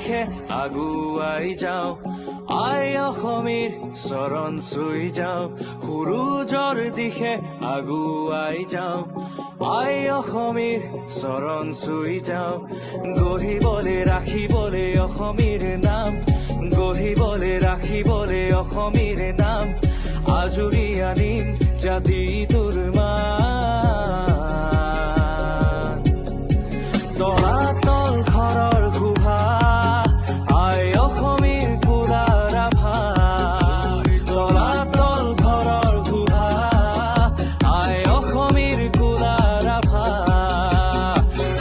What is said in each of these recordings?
দিশে আগুৱাই যাওঁ আই অসমীৰ চৰণ চুই যাওঁ সূৰুজৰ দিশে আগুৱাই যাওঁ আই অসমীৰ চৰণ চুই যাওঁ গঢ়িবলৈ ৰাখিবলৈ অসমীৰ নাম গঢ়িবলৈ ৰাখিবলৈ অসমীৰ নাম আজুৰি আনিম জাতিটোৰ মান তলাতল ঘৰৰ শোভা আই অসমীৰ কোলাৰ আভা তলাতল ঘৰৰ শোভা আই অসমীৰ কোলাৰ আভা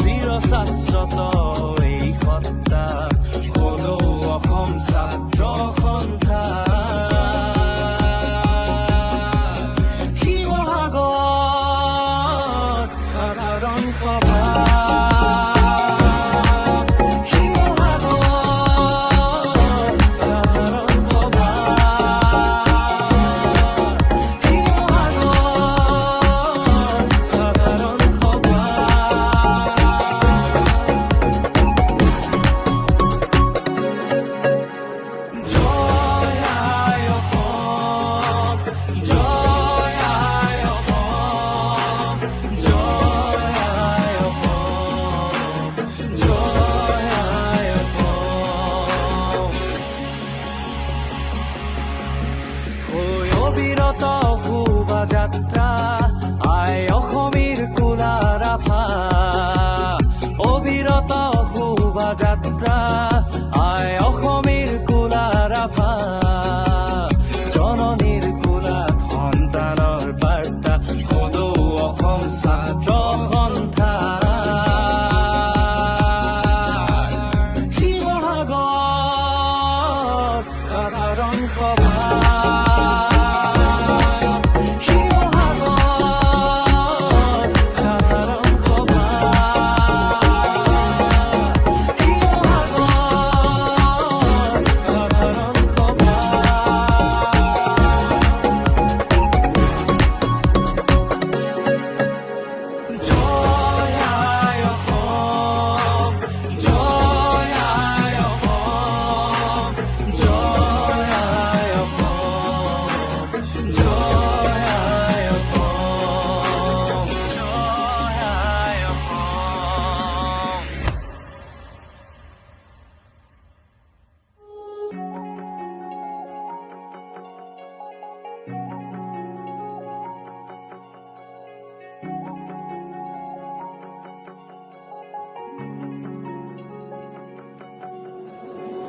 চিৰ শাশ্বত এই সত্তা হলেও অসম ছাত্ৰ সন্থা সাধাৰণ সভা অবিৰত শোভাযাত্ৰা আই অসমীৰ কোলাৰ আভা অবিৰত শোভাযাত্ৰা আই অসমীৰ কোলাৰ আভা জননীৰ কোলাত সন্তানৰ বাৰ্তা সদৌ অসম ছাত্ৰ সন্থা শিৱসাগৰ সাধাৰণ সভা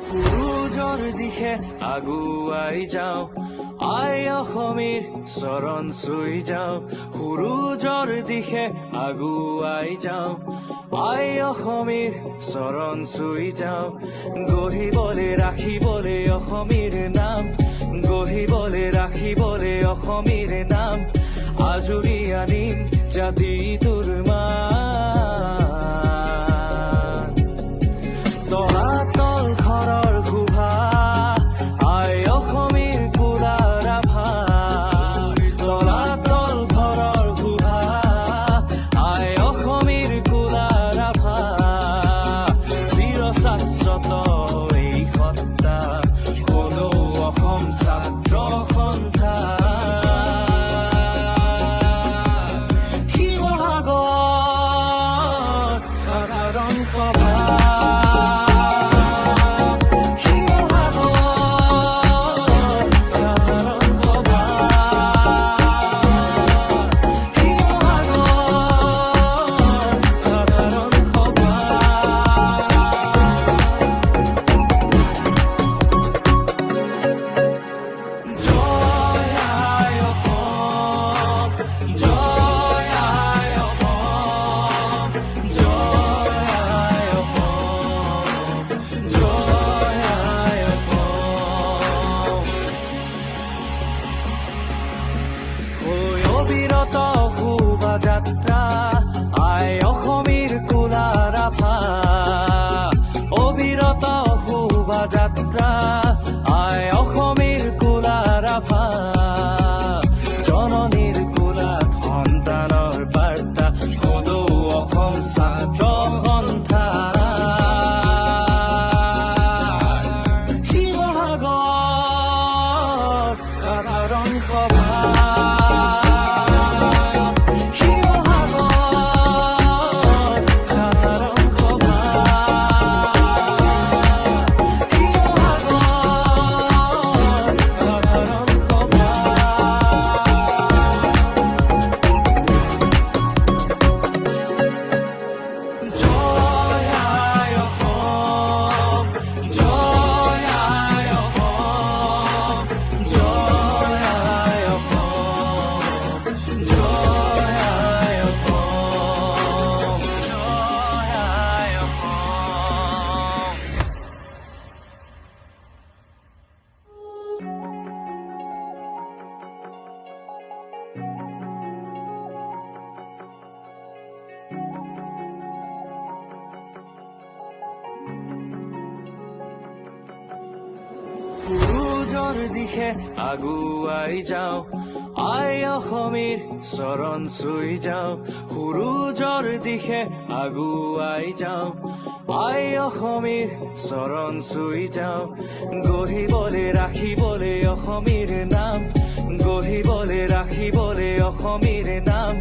সূৰুজৰ দিশে আগুৱাই যাওঁ আই অসমীৰ চৰণ চুই যাওঁ সূৰুজৰ দিশে আগুৱাই যাওঁ আই অসমীৰ চৰণ চুই যাওঁ গঢ়িবলৈ ৰাখিবলৈ অসমীৰ নাম গঢ়িবলৈ ৰাখিবলৈ অসমীৰ নাম আজুৰি আনিম জাতিটোৰ মান তলাতল ঘৰৰ শোভা আই অসমীৰ কোলাৰ আভা তলাতল ঘৰৰ শোভা আই অসমীৰ কোলাৰ আভা চিৰ শাশ্বত এই সত্তা হলেও অসম ছাত্ৰ সন্থা শিৱসাগৰ সাধাৰণ সভা অবিৰত শোভাযাত্ৰা আই অসমীৰ কোলাৰ আভা অবিৰত শোভাযাত্ৰা আই অসমীৰ কোলাৰ আভা জননীৰ কোলাত সন্তানৰ বাৰ্তা সদৌ অসম ছাত্ৰ সন্থা সূৰুজৰ দিশে আগুৱাই যাওঁ আই অসমীৰ চৰণ চুই যাওঁ সূৰুজৰ দিশে আগুৱাই যাওঁ আই অসমীৰ চৰণ চুই যাওঁ গঢ়িবলৈ ৰাখিবলৈ অসমীৰ নাম গঢ়িবলৈ ৰাখিবলৈ অসমীৰ নাম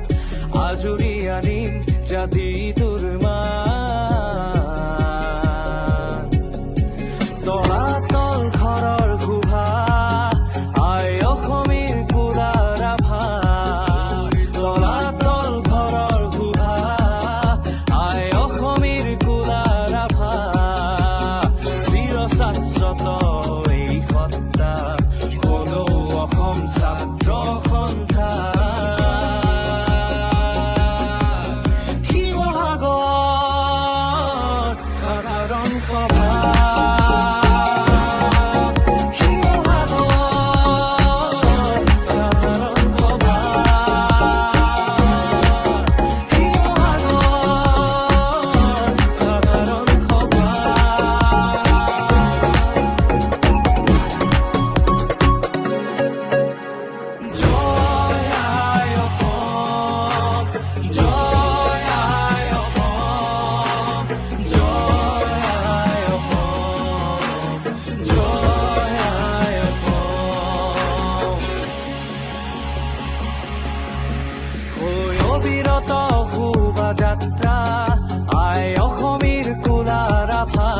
আজুৰি আনিম জাতিটোৰ মান তলাতল ঘৰৰ শোভা আই অসমীৰ কোলাৰ আভা তলাতল ঘৰৰ শোভা আই অসমীৰ কোলাৰ আভা চিৰশাশ্বত এই সত্তা কোনো অসম ছাত্ৰ সন্থা শিৱসাগৰ সাধাৰণ সভা অবিৰত শোভাযাত্ৰা আই অসমীৰ কোলাৰ আভা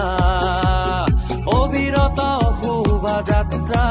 অবিৰত শোভাযাত্ৰা